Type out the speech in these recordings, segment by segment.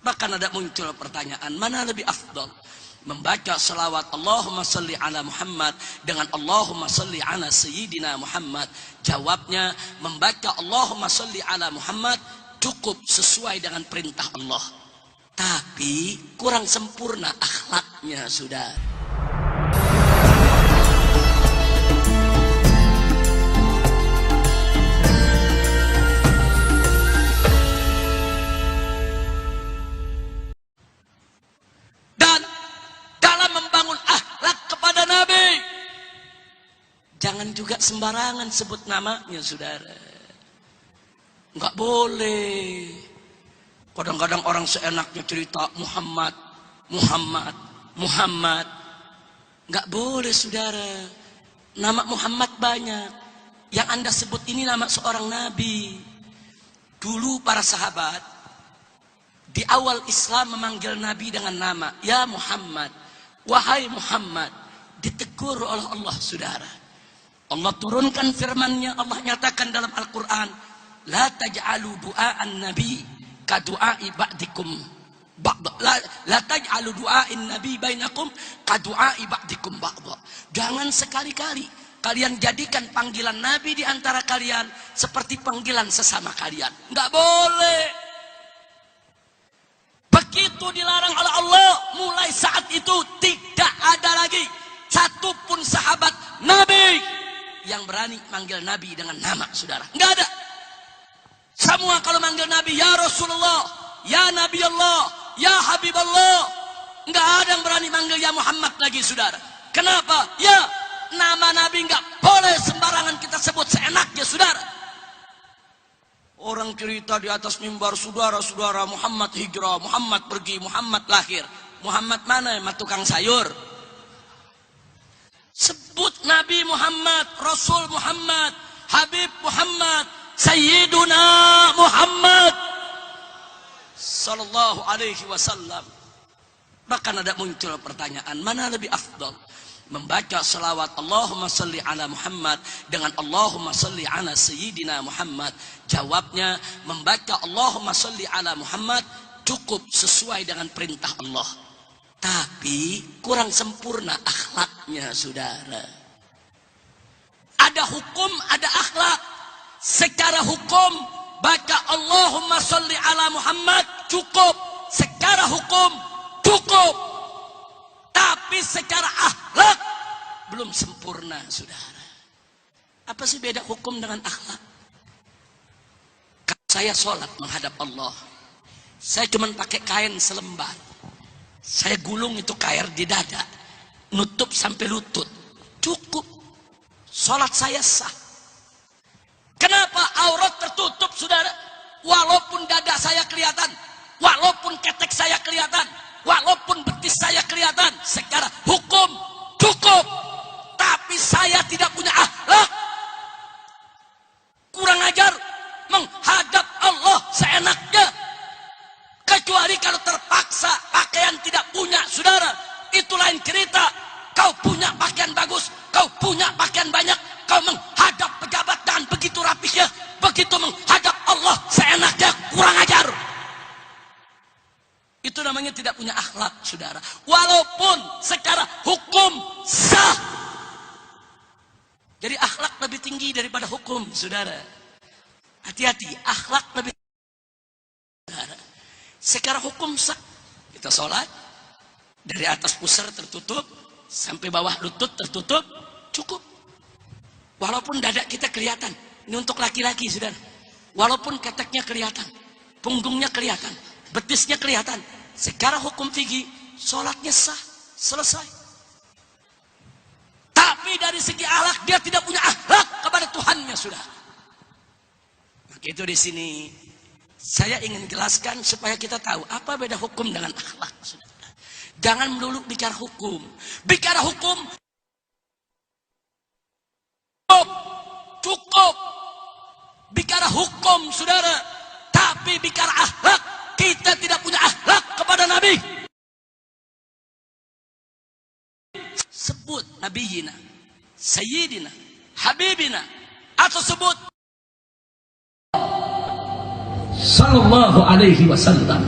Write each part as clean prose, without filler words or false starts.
Bahkan ada muncul pertanyaan, mana lebih afdal? Membaca selawat Allahumma salli ala Muhammad dengan Allahumma salli ala Sayyidina Muhammad. Jawabnya, membaca Allahumma salli ala Muhammad cukup sesuai dengan perintah Allah. Tapi kurang sempurna akhlaknya, sudah. Jangan juga sembarangan sebut namanya, saudara. Enggak boleh. Kadang-kadang orang seenaknya cerita Muhammad. Enggak boleh, saudara. Nama Muhammad banyak. Yang Anda sebut ini nama seorang nabi. Dulu para sahabat di awal Islam memanggil nabi dengan nama, ya Muhammad, wahai Muhammad. Ditegur oleh Allah, saudara. Allah turunkan firman-Nya, Allah nyatakan dalam Al-Quran, la taj'alu du'a'an nabi ka du'a'i ba'dikum la taj'alu du'a'in nabi bainakum ka du'a'i ba'dikum ba'da. Jangan sekali-kali kalian jadikan panggilan nabi di antara kalian seperti panggilan sesama kalian. Enggak boleh. Begitu dilarang oleh Allah, mulai saat itu tidak ada lagi satupun sahabat nabi yang berani manggil Nabi dengan nama, saudara. Enggak ada. Semua kalau manggil Nabi, ya Rasulullah, ya Nabi Allah, ya Habib Allah. Enggak ada yang berani manggil ya Muhammad lagi, saudara. Kenapa? Ya, nama Nabi enggak boleh sembarangan kita sebut seenaknya, saudara. Orang cerita di atas mimbar, saudara-saudara, Muhammad hijrah, Muhammad pergi, Muhammad lahir. Muhammad mana yang tukang sayur? Sebut Nabi Muhammad, Rasul Muhammad, Habib Muhammad, Sayyiduna Muhammad sallallahu alaihi wasallam. Bahkan ada muncul pertanyaan, mana lebih afdal? Membaca selawat Allahumma salli ala Muhammad dengan Allahumma salli ala Sayyidina Muhammad. Jawabnya, membaca Allahumma salli ala Muhammad cukup sesuai dengan perintah Allah. Tapi kurang sempurna akhlaknya, saudara. Ada hukum, ada akhlak. Secara hukum, baca Allahumma salli ala Muhammad cukup. Secara hukum, cukup. Tapi secara akhlak, belum sempurna, saudara. Apa sih beda hukum dengan akhlak? Kalau saya sholat menghadap Allah, saya cuma pakai kain selembar. Saya gulung itu kain di dada, nutup sampai lutut, cukup. Sholat saya sah. Kenapa aurat tertutup, saudara? Walaupun dada saya kelihatan, walaupun ketek saya kelihatan, walaupun betis saya kelihatan, secara hukum cukup. Tapi saya tidak punya akhlak, kurang ajar, menghadap Allah seenaknya. Kecuali kalau terpaksa, pakaian tidak punya, saudara, itu lain cerita. Kau punya pakaian bagus, kau punya pakaian banyak, kau menghadap pejabat dan begitu rapihnya, begitu menghadap Allah seenaknya, kurang ajar. Itu namanya tidak punya akhlak, saudara. Walaupun secara hukum sah. Jadi akhlak lebih tinggi daripada hukum, saudara. Hati-hati, akhlak lebih tinggi, saudara. Secara hukum sah, kita sholat dari atas pusar tertutup sampai bawah lutut tertutup, cukup. Walaupun dada kita kelihatan, ini untuk laki-laki, saudara. Walaupun keteknya kelihatan, punggungnya kelihatan, betisnya kelihatan, secara hukum fikih sholatnya sah, selesai. Tapi dari segi akhlak dia tidak punya akhlak kepada Tuhannya, saudara. Maka itu di sini saya ingin jelaskan supaya kita tahu apa beda hukum dengan akhlak, saudara. Jangan melulu bicara hukum. Bicara hukum cukup. Bicara hukum, saudara. Tapi bicara akhlak, kita tidak punya akhlak kepada Nabi. Sebut Nabiyina, Sayyidina, Habibina, atau sebut sallallahu alaihi wasallam.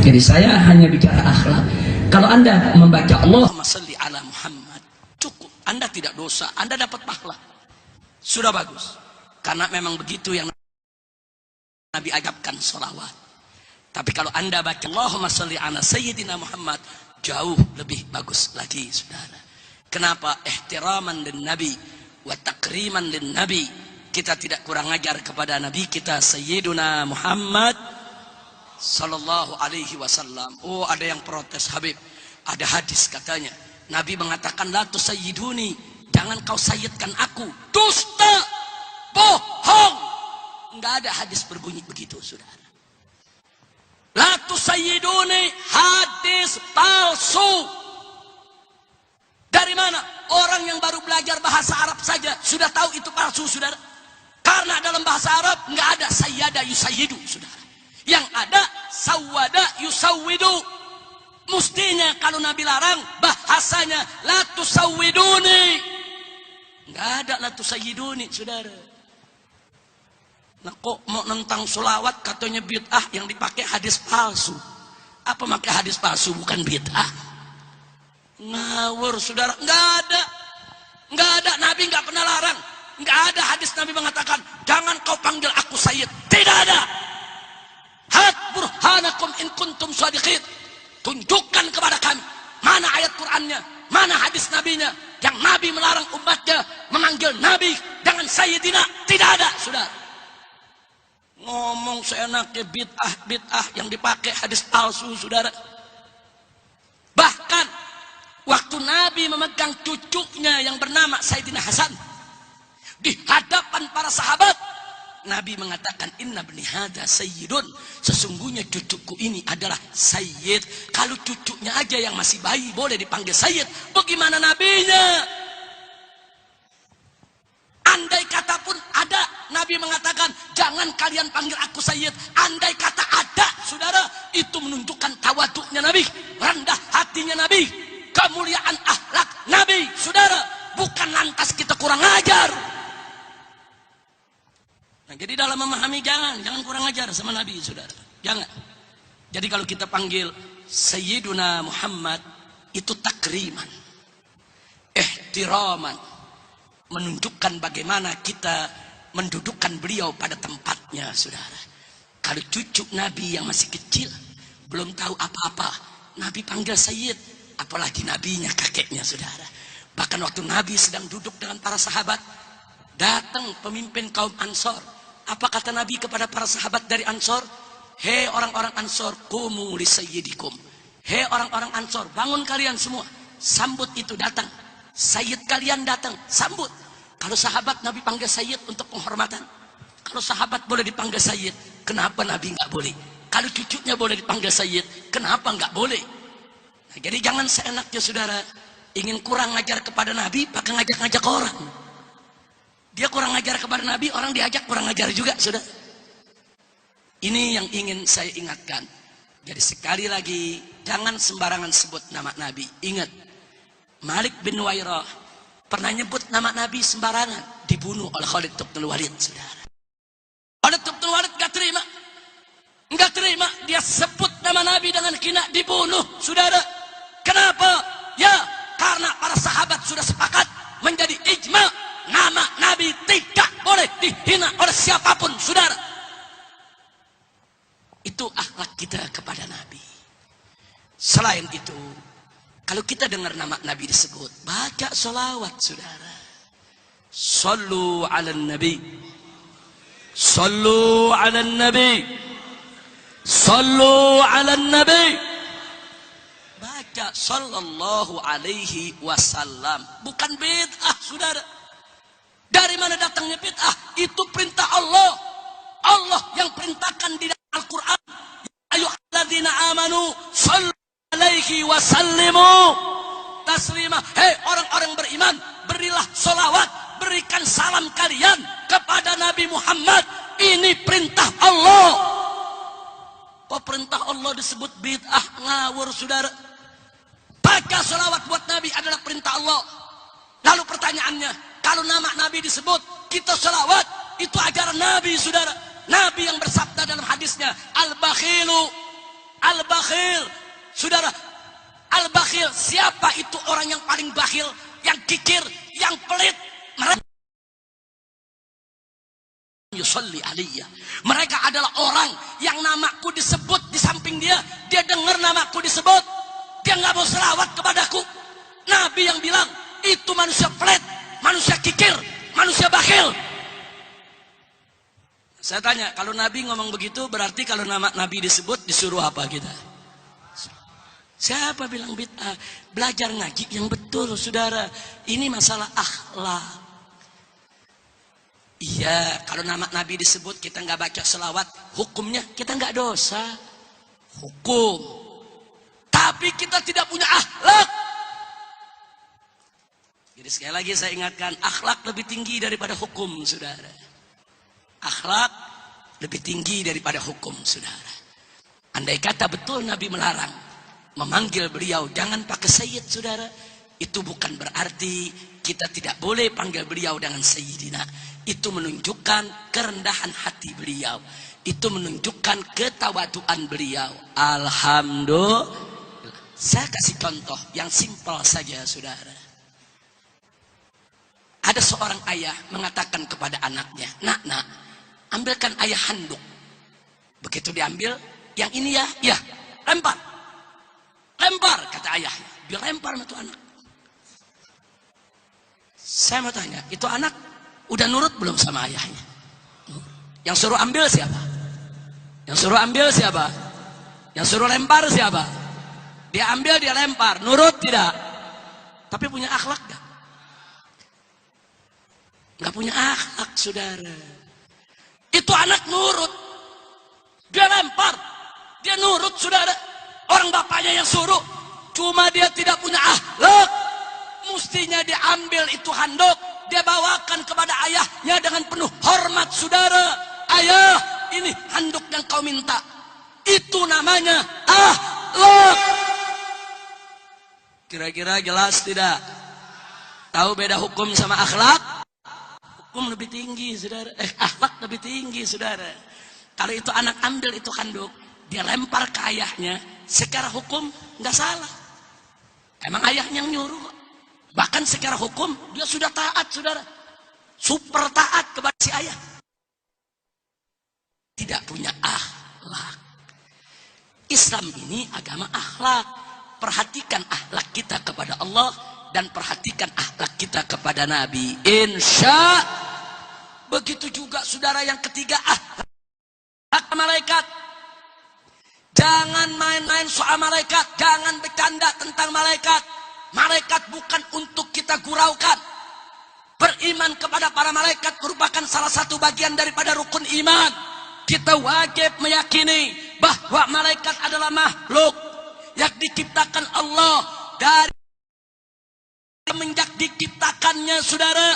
Jadi saya hanya bicara akhlak. Kalau Anda membaca Allahumma sholli ala Muhammad, cukup. Anda tidak dosa, Anda dapat pahala. Sudah bagus. Karena memang begitu yang Nabi ajarkan sholawat. Tapi kalau Anda baca Allahumma sholli ala Sayyidina Muhammad, jauh lebih bagus lagi, saudara. Kenapa? Ihtiraman lin Nabi wa takriman lin Nabi. Kita tidak kurang ajar kepada Nabi kita Sayyiduna Muhammad sallallahu alaihi wasallam. Oh, ada yang protes, Habib. Ada hadis katanya, Nabi mengatakan la tusayyiduni, jangan kau sayyidkan aku. Dusta, bohong. Enggak ada hadis berbunyi begitu, saudara. La tusayyiduni, hadis palsu. Dari mana? Orang yang baru belajar bahasa Arab saja sudah tahu itu palsu, saudara. Karena dalam bahasa Arab nggak ada sayyada yusayyidu, saudara. Yang ada sawwada yusawwidu. Mestinya kalau Nabi larang bahasanya la tusawwiduni. Nggak ada la tusayyiduni, saudara. Nah, kok mau nentang sholawat katanya bid'ah, yang dipakai hadis palsu. Apa pakai hadis palsu bukan bid'ah? Ngawur, saudara. Nggak ada. Nggak ada. Nabi nggak pernah larang. Nggak ada hadis Nabi mengatakan jangan kau panggil aku sayyid. Tidak ada. Hat burhanakum in kuntum shadiqin. Tunjukkan kepada kami mana ayat Qur'annya, mana hadis Nabinya yang Nabi melarang umatnya memanggil Nabi dengan sayyidina. Tidak ada, saudara. Ngomong seenaknya bid'ah yang dipakai hadis palsu, saudara. Bahkan waktu Nabi memegang cucunya yang bernama Sayyidina Hasan di hadapan para sahabat, Nabi mengatakan inna bni hadza sayyidun, sesungguhnya cucuku ini adalah sayyid. Kalau cucunya aja yang masih bayi boleh dipanggil sayyid, bagaimana nabinya? Andai kata pun ada, Nabi mengatakan jangan kalian panggil aku sayyid. Andai kata ada, saudara, itu menunjukkan tawaduknya Nabi, rendah hatinya Nabi, kemuliaan akhlak Nabi, saudara. Bukan lantas kita kurang ajar. Nah, jadi dalam memahami jangan kurang ajar sama Nabi, saudara. Jangan. Jadi kalau kita panggil Sayyiduna Muhammad itu takriman, ihtiraman, menunjukkan bagaimana kita mendudukkan beliau pada tempatnya, saudara. Kalau cucu Nabi yang masih kecil belum tahu apa-apa, Nabi panggil Sayyid, apalagi nabinya kakeknya, saudara. Bahkan waktu Nabi sedang duduk dengan para sahabat, datang pemimpin kaum Ansor. Apa kata Nabi kepada para sahabat dari Ansor? Hei orang-orang Ansor, qumu li sayyidikum. Hei orang-orang Ansor, bangun kalian semua. Sambut itu datang. Sayyid kalian datang, sambut. Kalau sahabat Nabi panggil Sayyid untuk penghormatan. Kalau sahabat boleh dipanggil Sayyid, kenapa Nabi nggak boleh? Kalau cucunya boleh dipanggil Sayyid, kenapa nggak boleh? Nah, jadi jangan seenaknya, saudara. Ingin kurang ngajar kepada Nabi, pakai ngajak-ngajak orang. Dia kurang ngajar kepada Nabi, orang diajak kurang ngajar juga, saudara. Ini yang ingin saya ingatkan. Jadi sekali lagi, jangan sembarangan sebut nama Nabi. Ingat, Malik bin Wairah pernah nyebut nama Nabi sembarangan, dibunuh oleh Khalid bin Walid, saudara. Khalid bin Walid gak terima. Enggak terima dia sebut nama Nabi dengan hina, dibunuh, saudara. Kenapa? Ya, karena para sahabat sudah sepakat menjadi ijma, nama Nabi tidak boleh dihina oleh siapapun, saudara. Itu akhlak kita kepada Nabi. Selain itu, kalau kita dengar nama Nabi disebut, baca sholawat, saudara. Sallu ala Nabi, sallu ala Nabi, sallu ala Nabi. Baca sallallahu alaihi wasallam. Bukan bid'ah, saudara. Dari mana datangnya bid'ah? Itu perintah Allah. Allah yang perintahkan di dalam Al-Quran. Ya ayyuhalladzina amanu sallu alaihi wasallimu taslima. Hei orang-orang beriman, berilah solawat, berikan salam kalian kepada Nabi Muhammad. Ini perintah Allah. Kok perintah Allah disebut bid'ah? Ngawur, saudara. Baca solawat buat Nabi adalah perintah Allah. Lalu pertanyaannya, kalau nama Nabi disebut, kita solawat, itu ajaran Nabi, saudara. Nabi yang bersabda dalam hadisnya, al-bakhilu Al-bakhil. Saudara, al-bakhil, siapa itu orang yang paling bakhil, yang kikir, yang pelit? Mereka yusalli alaiya. Mereka adalah orang yang namaku disebut di samping dia, dia dengar namaku disebut, dia nggak mau selawat kepadaku. Nabi yang bilang itu manusia pelit, manusia kikir, manusia bakhil. Saya tanya, kalau Nabi ngomong begitu, berarti kalau nama Nabi disebut, disuruh apa kita? Siapa bilang bid'ah? Belajar ngaji yang betul, saudara. Ini masalah akhlak. Iya, kalau nama Nabi disebut, kita nggak baca selawat, hukumnya kita nggak dosa. Hukum. Tapi kita tidak punya akhlak. Jadi sekali lagi saya ingatkan, akhlak lebih tinggi daripada hukum, saudara. Akhlak lebih tinggi daripada hukum, saudara. Andai kata betul Nabi melarang memanggil beliau jangan pakai sayyid, saudara, itu bukan berarti kita tidak boleh panggil beliau dengan sayyidina. Itu menunjukkan kerendahan hati beliau, itu menunjukkan ketawaduan beliau. Alhamdulillah. Saya kasih contoh yang simpel saja, saudara. Ada seorang ayah mengatakan kepada anaknya, nak, ambilkan ayah handuk. Begitu diambil, yang ini ya, lempar, kata ayahnya. Dia lempar sama tuh anak. Saya mau tanya, itu anak udah nurut belum sama ayahnya? Yang suruh ambil siapa? Yang suruh ambil siapa? Yang suruh lempar siapa? Dia ambil, dia lempar, nurut tidak? Tapi punya akhlak gak? Gak punya akhlak, saudara. Itu anak nurut, dia lempar, dia nurut, saudara. Orang bapaknya yang suruh, cuma dia tidak punya akhlak. Mestinya diambil itu handuk, dia bawakan kepada ayahnya dengan penuh hormat, saudara. Ayah, ini handuk yang kau minta. Itu namanya akhlak. Kira-kira jelas tidak? Tahu beda hukum sama akhlak? Hukum lebih tinggi, saudara. Akhlak lebih tinggi, saudara. Kalau itu anak ambil itu handuk, dia lempar ke ayahnya, secara hukum nggak salah. Emang ayahnya yang nyuruh. Bahkan secara hukum dia sudah taat, saudara. Super taat kepada si ayah. Tidak punya akhlak. Islam ini agama akhlak. Perhatikan akhlak kita kepada Allah dan perhatikan akhlak kita kepada Nabi. Insya. Begitu juga saudara yang ketiga, akhlak malaikat. Jangan main-main soal malaikat, jangan bercanda tentang malaikat. Malaikat bukan untuk kita guraukan. Beriman kepada para malaikat merupakan salah satu bagian daripada rukun iman. Kita wajib meyakini bahwa malaikat adalah makhluk yang diciptakan Allah dari semenjak diciptakannya, saudara,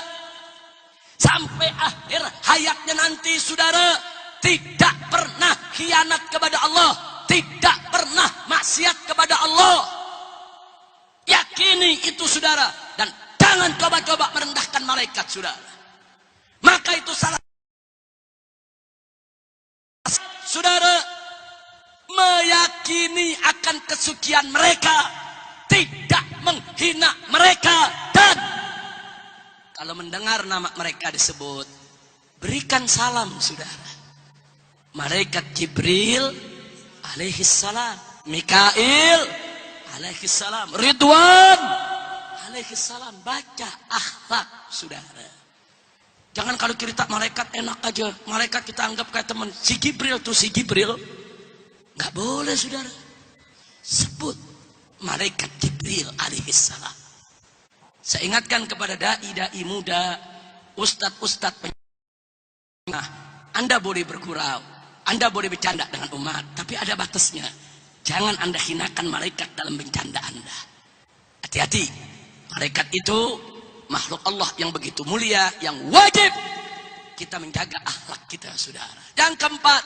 sampai akhir hayatnya nanti, saudara, tidak pernah khianat kepada Allah, tidak pernah maksiat kepada Allah. Yakini itu, saudara, dan jangan coba-coba merendahkan malaikat, saudara. Maka itu salah, saudara, meyakini akan kesucian mereka, tidak menghina mereka, dan kalau mendengar nama mereka disebut, berikan salam, saudara. Malaikat Jibril alaihissalam, Mikail alaihissalam, Ridwan alaihissalam. Baca akhlak, saudara. Jangan kalau cerita malaikat enak aja, malaikat kita anggap kayak teman. Si Jibril tuh, si Jibril nggak boleh, saudara. Sebut malaikat Jibril alaihissalam. Saya ingatkan kepada dai-dai muda, ustadz-ustadz penyembah, Anda boleh bergurau, Anda boleh bercanda dengan umat, tapi ada batasnya. Jangan Anda hinakan malaikat dalam bercanda Anda. Hati-hati, malaikat itu makhluk Allah yang begitu mulia, yang wajib kita menjaga akhlak kita, saudara. Yang keempat,